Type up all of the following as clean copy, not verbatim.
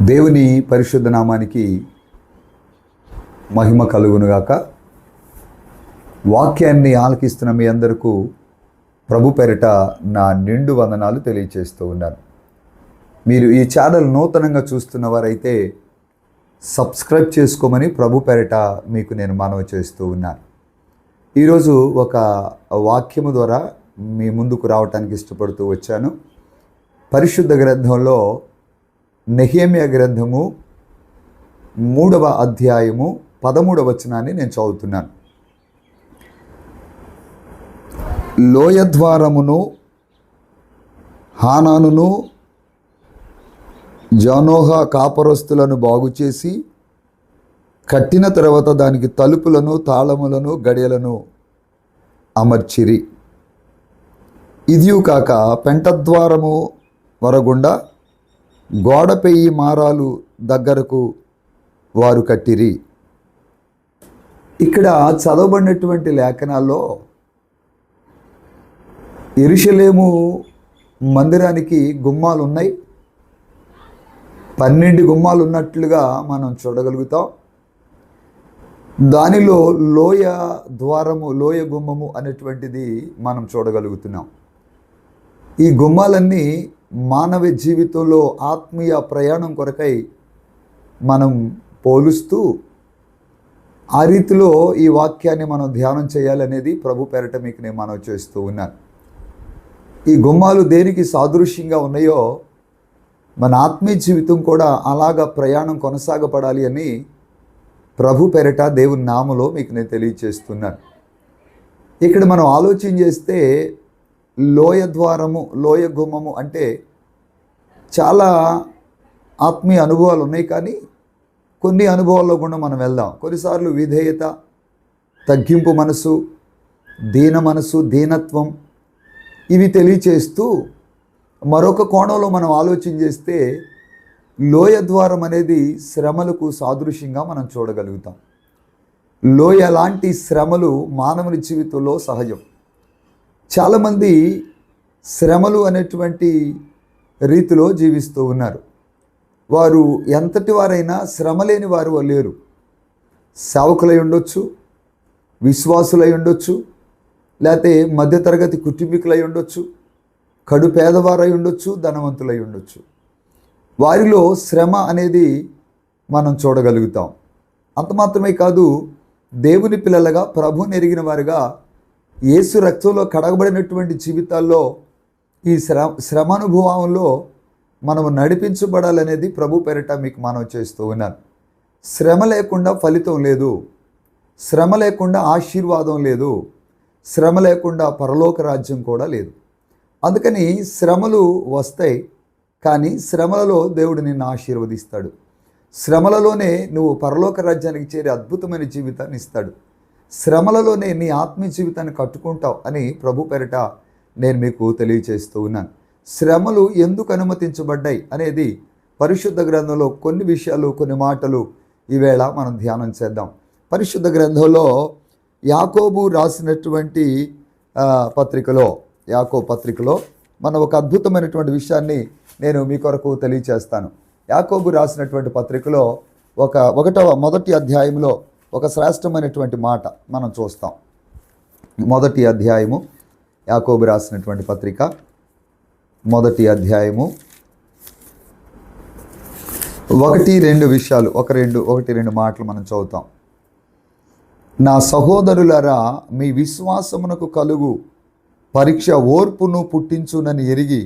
దేవుని పరిశుద్ధ నామానికి మహిమ కలుగునుగాక. వాక్యాన్ని ఆలకిస్తున్న మీ అందరికీ ప్రభు పేరిట నా నిండు వందనాలు తెలియచేస్తూ ఉన్నాను. మీరు ఈ ఛానల్ నూతనంగా చూస్తున్న వారైతే సబ్స్క్రైబ్ చేసుకోమని ప్రభు పేరిట మీకు నేను మనవి చేస్తూ ఉన్నాను. ఈరోజు ఒక వాక్యము ద్వారా మీ ముందుకు రావటానికి ఇష్టపడుతూ వచ్చాను. పరిశుద్ధ గ్రంథంలో నెహెమ్యా గ్రంథము 3వ అధ్యాయము 13వ వచనాన్ని నేను చదువుతున్నాను. లోయద్వారమును హానానును జానోహ కాపరస్తులను బాగు చేసి కట్టిన తర్వాత దానికి తలుపులను తాళములను గడియలను అమర్చిరి. ఇదియు కాక పెంటద్వారము వరగుండా గోడపెయ్యి మారాలు దగ్గరకు వారు కట్టిరి. ఇక్కడ చదవబడినటువంటి లేఖనాల్లో యెరూషలేము మందిరానికి గుమ్మాలు ఉన్నాయి. 12 గుమ్మాలు ఉన్నట్లుగా మనం చూడగలుగుతాం. దానిలో లోయ ద్వారము, లోయ గుమ్మము అనేటువంటిది మనం చూడగలుగుతున్నాం. ఈ గుమ్మాలన్నీ మానవ జీవితంలో ఆత్మీయ ప్రయాణం కొరకై మనం పోలుస్తూ ఆ రీతిలో ఈ వాక్యాన్ని మనం ధ్యానం చేయాలనేది ప్రభు పేరట మీకు నేను మనవి చేస్తూ ఉన్నాను. ఈ గుమ్మాలు దేనికి సాదృశ్యంగా ఉన్నాయో మన ఆత్మీయ జీవితం కూడా అలాగా ప్రయాణం కొనసాగపడాలి అని ప్రభు పేరట దేవుని నామములో మీకు నేను తెలియచేస్తున్నాను. ఇక్కడ మనం ఆలోచన చేస్తే లోయ ద్వారము, లోయ గుమ్మము అంటే చాలా ఆత్మీయ అనుభవాలు ఉన్నాయి. కానీ కొన్ని అనుభవాల్లో కూడా మనం వెళ్దాం. కొన్నిసార్లు విధేయత, తగ్గింపు మనసు, దీన మనసు, దీనత్వం ఇవి తెలియచేస్తూ మరొక కోణంలో మనం ఆలోచన చేస్తే లోయ ద్వారం అనేది శ్రమలకు సాదృశ్యంగా మనం చూడగలుగుతాం. లోయ లాంటి శ్రమలు మానవుని జీవితంలో సహజం. చాలామంది శ్రమలు అనేటువంటి రీతిలో జీవిస్తూ ఉన్నారు. వారు ఎంతటి వారైనా శ్రమ లేని వారు లేరు. సేవకులై ఉండొచ్చు, విశ్వాసులై ఉండొచ్చు, లేకపోతే మధ్యతరగతి కుటుంబీకులై ఉండొచ్చు, కడు పేదవారై ఉండొచ్చు, ధనవంతులై ఉండొచ్చు. వారిలో శ్రమ అనేది మనం చూడగలుగుతాం. అంత మాత్రమే కాదు, దేవుని పిల్లలుగా ప్రభువుని ఎరిగిన వారుగా యేసు రక్తంలో కడగబడినటువంటి జీవితాల్లో ఈ శ్రమానుభవంలో మనము నడిపించబడాలనేది ప్రభు పేరిట మీకు మనవి చేస్తూ ఉన్నాను. శ్రమ లేకుండా ఫలితం లేదు, శ్రమ లేకుండా ఆశీర్వాదం లేదు, శ్రమ లేకుండా పరలోక రాజ్యం కూడా లేదు. అందుకని శ్రమలు వస్తాయి, కానీ శ్రమలలో దేవుడు నిన్ను ఆశీర్వదిస్తాడు. శ్రమలలోనే నువ్వు పరలోక రాజ్యానికి చేరే అద్భుతమైన జీవితాన్ని ఇస్తాడు. శ్రమలలోనే నీ ఆత్మీయ జీవితాన్ని కట్టుకుంటావు అని ప్రభు పేరిట నేను మీకు తెలియచేస్తూ ఉన్నాను. శ్రమలు ఎందుకు అనుమతించబడ్డాయి అనేది పరిశుద్ధ గ్రంథంలో కొన్ని విషయాలు, కొన్ని మాటలు ఈవేళ మనం ధ్యానం చేద్దాం. పరిశుద్ధ గ్రంథంలో యాకోబు రాసినటువంటి యాకోబు పత్రికలో మనం ఒక అద్భుతమైనటువంటి విషయాన్ని నేను మీ కొరకు తెలియచేస్తాను. యాకోబు రాసినటువంటి పత్రికలో మొదటి అధ్యాయంలో ఒక శ్రేష్టమైనటువంటి మాట మనం చూస్తాం. మొదటి అధ్యాయము, యాకోబు రాసినటువంటి పత్రిక మొదటి అధ్యాయము 1-2 విషయాలు, 1-2 మాటలు మనం చదువుతాం. నా సహోదరులారా, మీ విశ్వాసమునకు కలుగు పరీక్ష ఓర్పును పుట్టించునని ఎరిగి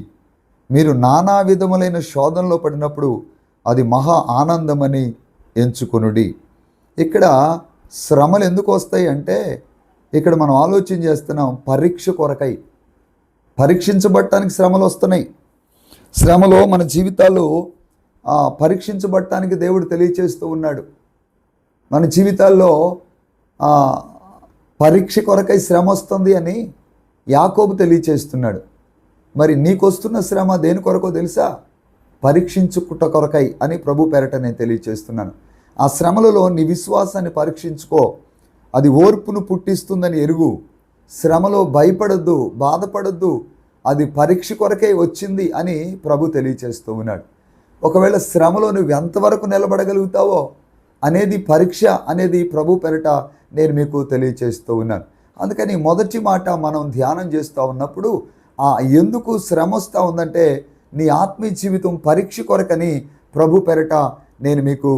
మీరు నానా విధములైన శోధనలో పడినప్పుడు అది మహా ఆనందమని ఎంచుకొనుడి. ఇక్కడ శ్రమలు ఎందుకు వస్తాయి అంటే, ఇక్కడ మనం ఆలోచన చేస్తున్నాం పరీక్ష కొరకై, పరీక్షించబడటానికి శ్రమలు వస్తున్నాయి. శ్రమలో మన జీవితాలు పరీక్షించబడటానికి దేవుడు తెలియచేస్తూ ఉన్నాడు. మన జీవితాల్లో పరీక్ష కొరకై శ్రమ వస్తుంది అని యాకోబు తెలియచేస్తున్నాడు. మరి నీకు వస్తున్న శ్రమ దేని కొరకో తెలుసా? పరీక్షించుకుట కొరకై అని ప్రభు పేరట నేను తెలియచేస్తున్నాను. ఆ శ్రమలలో నీ విశ్వాసాన్ని పరీక్షించుకో, అది ఓర్పును పుట్టిస్తుందని ఎరుగు. శ్రమలో భయపడద్దు, బాధపడద్దు, అది పరీక్ష కొరకే వచ్చింది అని ప్రభు తెలియచేస్తూ ఉన్నాడు. ఒకవేళ శ్రమలో నువ్వు ఎంతవరకు నిలబడగలుగుతావో అనేది పరీక్ష అనేది ప్రభు పెరట నేను మీకు తెలియచేస్తూ ఉన్నాను. అందుకని మొదటి మాట మనం ధ్యానం చేస్తూ ఉన్నప్పుడు ఎందుకు శ్రమ వస్తూ ఉందంటే నీ ఆత్మీయ జీవితం పరీక్ష కొరకని ప్రభు పెరట నేను మీకు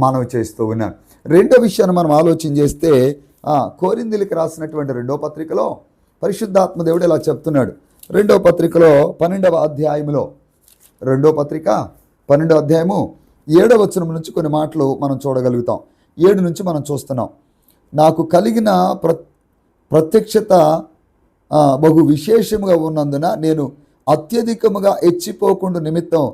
మనవి చేస్తూ ఉన్నాను. రెండో విషయాన్ని మనం ఆలోచన చేస్తే కొరింథీయులకు రాసినటువంటి 2వ పత్రికలో పరిశుద్ధాత్మ దేవుడు ఇలా చెప్తున్నాడు. 2వ పత్రికలో 12వ అధ్యాయంలో 2వ పత్రిక 12వ అధ్యాయము 7వ వచనం నుంచి కొన్ని మాటలు మనం చూడగలుగుతాం. 7 నుంచి మనం చూస్తున్నాం. నాకు కలిగిన ప్రత్యక్షత బహు విశేషముగా ఉన్నందున నేను అత్యధికముగా హెచ్చిపోకుండా నిమిత్తం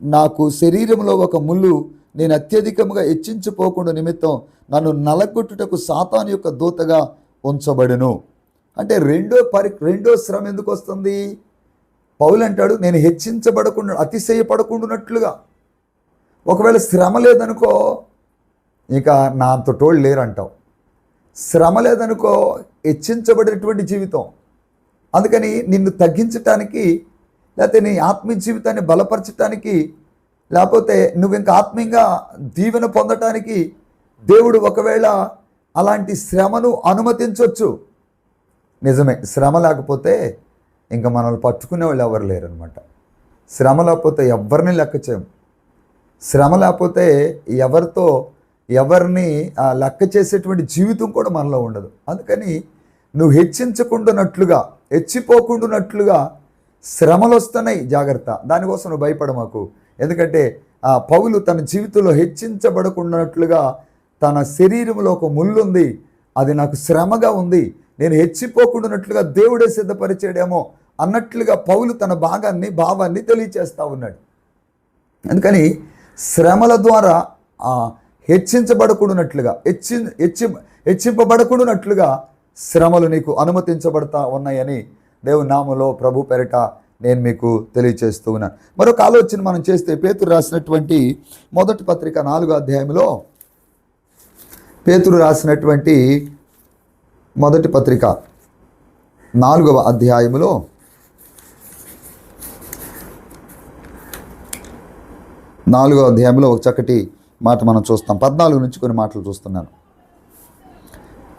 నాకు శరీరంలో ఒక ముళ్ళు నేను అత్యధికముగా హెచ్చించిపోకుండా నిమిత్తం నన్ను నలగొట్టుటకు సాతాను యొక్క దూతగా ఉంచబడును. అంటే రెండో శ్రమ ఎందుకు వస్తుంది? పౌలు అంటాడు నేను హెచ్చించబడకుండా అతిశయపడకుండానట్లుగా. ఒకవేళ శ్రమ లేదనుకో ఇక నాతో తోడు లేరంటావు. శ్రమ లేదనుకో హెచ్చించబడినటువంటి జీవితం. అందుకని నిన్ను తగ్గించటానికి లేకపోతే నీ ఆత్మీయ జీవితాన్ని బలపరచటానికి లేకపోతే నువ్వు ఇంకా ఆత్మీయంగా దీవెన పొందటానికి దేవుడు ఒకవేళ అలాంటి శ్రమను అనుమతించవచ్చు. నిజమే, శ్రమ లేకపోతే ఇంకా మనల్ని పట్టుకునే వాళ్ళు ఎవరు లేరనమాట. శ్రమ లేకపోతే ఎవరిని లెక్క చేయం. శ్రమ లేకపోతే ఎవరిని లెక్క చేసేటువంటి జీవితం కూడా మనలో ఉండదు. అందుకని నువ్వు హెచ్చిపోకుండానట్లుగా శ్రమలు వస్తున్నాయి, జాగ్రత్త. దానికోసం నువ్వు భయపడమాకు. ఎందుకంటే పౌలు తన జీవితంలో హెచ్చించబడకుండానట్లుగా తన శరీరంలో ఒక ముళ్ళుంది, అది నాకు శ్రమగా ఉంది, నేను హెచ్చిపోకుండానట్లుగా దేవుడే సిద్ధపరిచాడేమో అన్నట్లుగా పౌలు తన భావాన్ని తెలియచేస్తూ ఉన్నాడు. అందుకని శ్రమల ద్వారా హెచ్చింపబడకుండానట్లుగా శ్రమలు నీకు అనుమతించబడతా ఉన్నాయని దేవుని నామములో ప్రభు పెరట నేను మీకు తెలియచేస్తూ ఉన్నాను. మరొక ఆలోచన మనం చేస్తే పేతురు రాసినటువంటి మొదటి పత్రిక 4వ అధ్యాయంలో పేతురు రాసినటువంటి మొదటి పత్రిక 4వ అధ్యాయంలో 4వ అధ్యాయంలో ఒక చక్కటి మాట మనం చూస్తాం. 14 నుంచి కొన్ని మాటలు చూస్తున్నాను.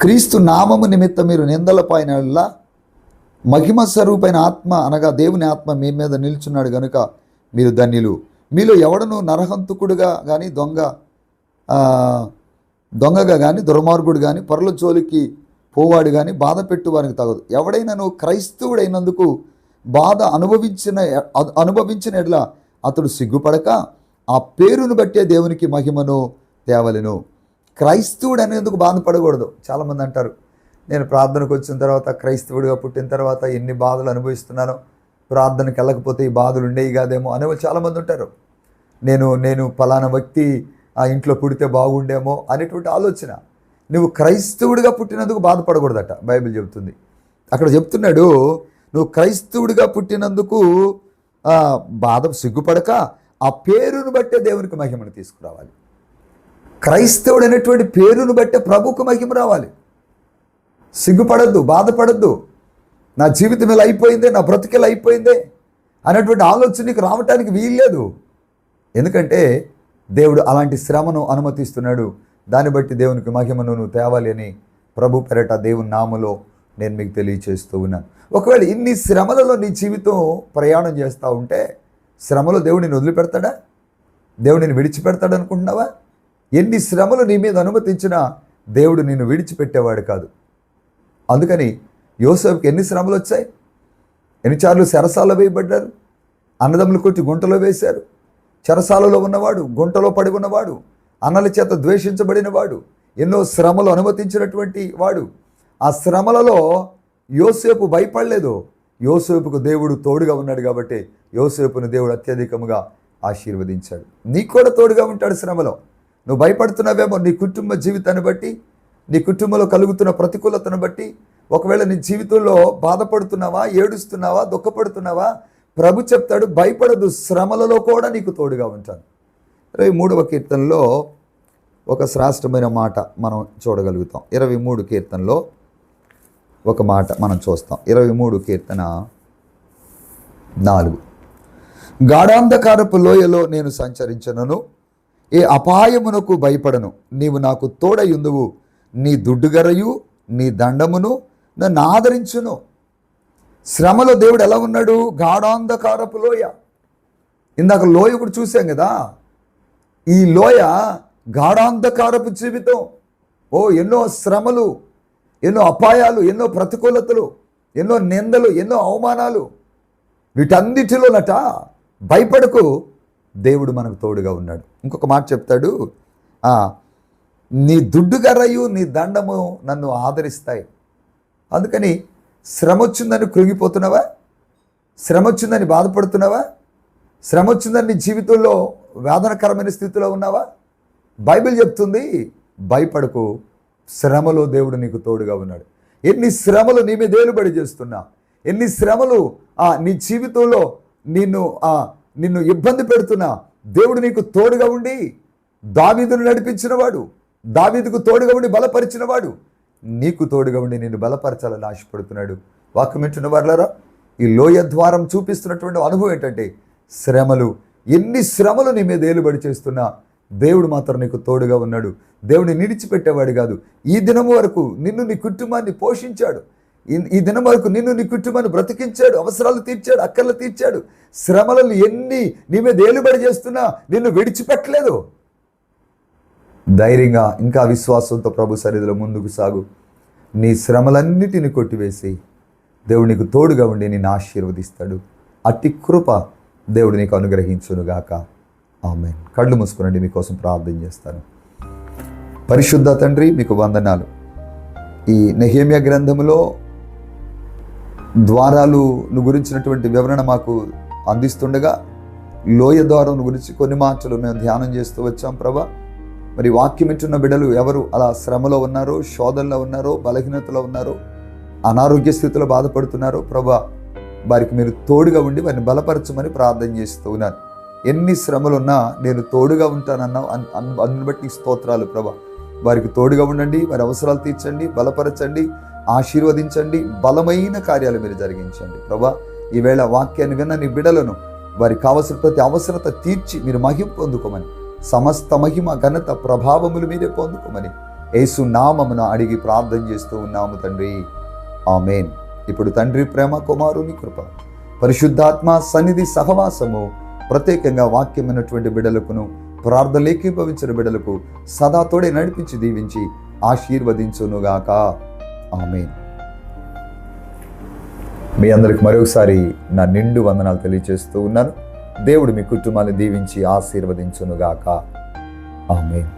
క్రీస్తు నామము నిమిత్తం మీరు నిందల పైన మహిమ స్వరూపైన ఆత్మ అనగా దేవుని ఆత్మ మీ మీద నిల్చున్నాడు కనుక మీరు ధన్యులు. మీలో ఎవడను నరహంతకుడుగా కానీ దొంగగా కానీ దుర్మార్గుడు కానీ పరుల జోలికి పోవాడు కానీ బాధ పెట్టువానికి తగదు. ఎవడైనాను క్రైస్తవుడైనందుకు బాధ అనుభవించిన ఎడ్ల అతడు సిగ్గుపడక ఆ పేరును బట్టే దేవునికి మహిమను తేవలెను. క్రైస్తవుడు అనేందుకు బాధపడకూడదు. చాలామంది అంటారు, నేను ప్రార్థనకు వచ్చిన తర్వాత క్రైస్తవుడిగా పుట్టిన తర్వాత ఎన్ని బాధలు అనుభవిస్తున్నానో, ప్రార్థనకి వెళ్ళకపోతే ఈ బాధలు ఉండేవి కాదేమో అనేవాళ్ళు చాలామంది ఉంటారు. నేను ఫలానా వ్యక్తి ఆ ఇంట్లో పుడితే బాగుండేమో అనేటువంటి ఆలోచన. నువ్వు క్రైస్తవుడిగా పుట్టినందుకు బాధపడకూడదట బైబిల్ చెబుతుంది. అక్కడ చెప్తున్నాడు, నువ్వు క్రైస్తవుడిగా పుట్టినందుకు సిగ్గుపడక ఆ పేరును బట్టే దేవునికి మహిమను తీసుకురావాలి. క్రైస్తవుడు అనేటువంటి పేరును బట్టే ప్రభుకు మహిమ రావాలి. సిగ్గుపడద్దు, బాధపడద్దు, నా జీవితం ఇలా అయిపోయిందే, నా బ్రతికెలా అయిపోయిందే అనేటువంటి ఆలోచన నీకు రావటానికి వీల్లేదు. ఎందుకంటే దేవుడు అలాంటి శ్రమను అనుమతిస్తున్నాడు. దాన్ని బట్టి దేవునికి మహిమను నువ్వు తేవాలి అని ప్రభు పెరట దేవుని నామములో నేను మీకు తెలియచేస్తూ ఉన్నాను. ఒకవేళ ఇన్ని శ్రమలలో నీ జీవితం ప్రయాణం చేస్తూ ఉంటే శ్రమలో దేవుడు నిన్ను వదిలిపెడతాడా? దేవుడు నిన్ను విడిచిపెడతాడు అనుకుంటున్నావా? ఎన్ని శ్రమలు నీ మీద అనుమతించినా దేవుడు నిన్ను విడిచిపెట్టేవాడు కాదు. అందుకని యోసేపుకి ఎన్ని శ్రమలు వచ్చాయి, ఎన్నిసార్లు చెరసాలలో వేయబడ్డారు, అన్నదమ్ములు కొట్టి గుంటలో వేశారు. చెరసాలలో ఉన్నవాడు, గుంటలో పడి ఉన్నవాడు, అన్నల చేత ద్వేషించబడినవాడు, ఎన్నో శ్రమలు అనుమతించినటువంటి వాడు. ఆ శ్రమలలో యోసేపు భయపడలేదు. యోసేపుకు దేవుడు తోడుగా ఉన్నాడు కాబట్టి యోసేపును దేవుడు అత్యధికముగా ఆశీర్వదించాడు. నీకు కూడా తోడుగా ఉంటాడు శ్రమలో. నువ్వు భయపడుతున్నావేమో నీ కుటుంబ జీవితాన్ని బట్టి, నీ కుటుంబంలో కలుగుతున్న ప్రతికూలతను బట్టి. ఒకవేళ నీ జీవితంలో బాధపడుతున్నావా, ఏడుస్తున్నావా, దుఃఖపడుతున్నావా, ప్రభు చెప్తాడు భయపడదు, శ్రమలలో కూడా నీకు తోడుగా ఉంటాను. 23వ కీర్తనలో ఒక శ్రేష్టమైన మాట మనం చూడగలుగుతాం. 23 కీర్తనలో ఒక మాట మనం చూస్తాం. 23 కీర్తన 4. గాఢాంధకారపు లోయలో నేను సంచరించనను, ఏ అపాయమునకు భయపడను. నీవు నాకు తోడయుందువు, నీ దుడ్డుగరయు నీ దండమును నన్ను ఆదరించును. శ్రమలో దేవుడు ఎలా ఉన్నాడు? గాఢాంధకారపు లోయ. ఇందాక లోయ కూడా చూసాం కదా. ఈ లోయ గాఢాంధకారపు జీవితం. ఎన్నో శ్రమలు, ఎన్నో అపాయాలు, ఎన్నో ప్రతికూలతలు, ఎన్నో నిందలు, ఎన్నో అవమానాలు. వీటన్నిటిలోనట భయపడకు, దేవుడు మనకు తోడుగా ఉన్నాడు. ఇంకొక మాట చెప్తాడు, నీ దుడ్డుగరయు నీ దండము నన్ను ఆదరిస్తాయి. అందుకని శ్రమ వచ్చిందని కృంగిపోతున్నావా? శ్రమ వచ్చిందని బాధపడుతున్నావా? శ్రమ వచ్చిందని నీ జీవితంలో వేదనకరమైన స్థితిలో ఉన్నావా? బైబిల్ చెప్తుంది, భయపడకు, శ్రమలో దేవుడు నీకు తోడుగా ఉన్నాడు. ఎన్ని శ్రమలు నీ మీద ఏలుబడి చేస్తున్నా, ఎన్ని శ్రమలు నీ జీవితంలో నిన్ను ఇబ్బంది పెడుతున్నా, దేవుడు నీకు తోడుగా ఉండి దావీదును నడిపించినవాడు, దావీదుకు తోడుగా ఉండి బలపరిచినవాడు, నీకు తోడుగా ఉండి నిన్ను బలపరచాలని ఆశపడుతున్నాడు. వాక్యం వింటున్న వారులారా, ఈ లోయ ద్వారం చూపిస్తున్నటువంటి అనుభవం ఏంటంటే శ్రమలు. ఎన్ని శ్రమలు నీ మీద ఏలుబడి చేస్తున్నా దేవుడు మాత్రం నీకు తోడుగా ఉన్నాడు. దేవుడిని నిడిచిపెట్టేవాడు కాదు. ఈ దినం వరకు నిన్ను నీ కుటుంబాన్ని పోషించాడు. ఈ దినం వరకు నిన్ను నీ కుటుంబాన్ని బ్రతికించాడు, అవసరాలు తీర్చాడు, అక్కర్లు తీర్చాడు. శ్రమలను ఎన్ని నీ మీద ఏలుబడి చేస్తున్నా నిన్ను విడిచిపెట్టలేదు. ధైర్యంగా ఇంకా విశ్వాసంతో ప్రభు సన్నిధిలో ముందుకు సాగు. నీ శ్రమలన్నిటిని కొట్టివేసి దేవుడు నీకు తోడుగా ఉండి నిన్ను ఆశీర్వదిస్తాడు. అట్టి కృప దేవుడు నీకు అనుగ్రహించునుగాక. ఆమేన్. కళ్ళు మూసుకునండి, మీకోసం ప్రార్థన చేస్తాను. పరిశుద్ధ తండ్రి, మీకు వందనాలు. ఈ నెహెమ్యా గ్రంథములో ద్వారాలను గురించినటువంటి వివరణ మాకు అందిస్తుండగా లోయ ద్వారం గురించి కొన్ని మాటలు మేము ధ్యానం చేస్తూ వచ్చాం ప్రభా. మరి వాక్యం వింటున్న బిడ్డలు ఎవరు అలా శ్రమలో ఉన్నారో, శోధనలో ఉన్నారో, బలహీనతలో ఉన్నారో, అనారోగ్య స్థితిలో బాధపడుతున్నారో ప్రభా, వారికి మీరు తోడుగా ఉండి వారిని బలపరచమని ప్రార్థన చేస్తూ ఉన్నాను. ఎన్ని శ్రమలున్నా నేను తోడుగా ఉంటానన్నావు, అందుని బట్టి స్తోత్రాలు ప్రభా. వారికి తోడుగా ఉండండి, వారి అవసరాలు తీర్చండి, బలపరచండి, ఆశీర్వదించండి, బలమైన కార్యాలు మీరు జరిగించండి ప్రభా. ఈవేళ వాక్యాన్ని విన్న నీ బిడ్డలను వారికి కావలసిన ప్రతి అవసరత తీర్చి మీరు మహిమ పొందుకోమని, సమస్త మహిమ ఘనత ప్రభావములు మీరే పొందుకోమని యేసు నామమున అడిగి ప్రార్థన చేస్తూ ఉన్నాము తండ్రి. ఆమేన్. ఇప్పుడు తండ్రి ప్రేమ, కుమారుని కృప, పరిశుద్ధాత్మ సన్నిధి సహవాసము ప్రత్యేకంగా వాక్యమైనటువంటి బిడ్డలకును ప్రార్థనలు ఏకీభవించిన బిడ్డలకు సదా తోడే నడిపించి దీవించి ఆశీర్వదించునుగాక. ఆమేన్. మీ అందరికి మరొకసారి నా నిండు వందనాలు తెలియజేస్తూ ఉన్నాను. దేవుడు మీ కుటుంబాన్ని దీవించి ఆశీర్వదించునుగాక. ఆమేన్.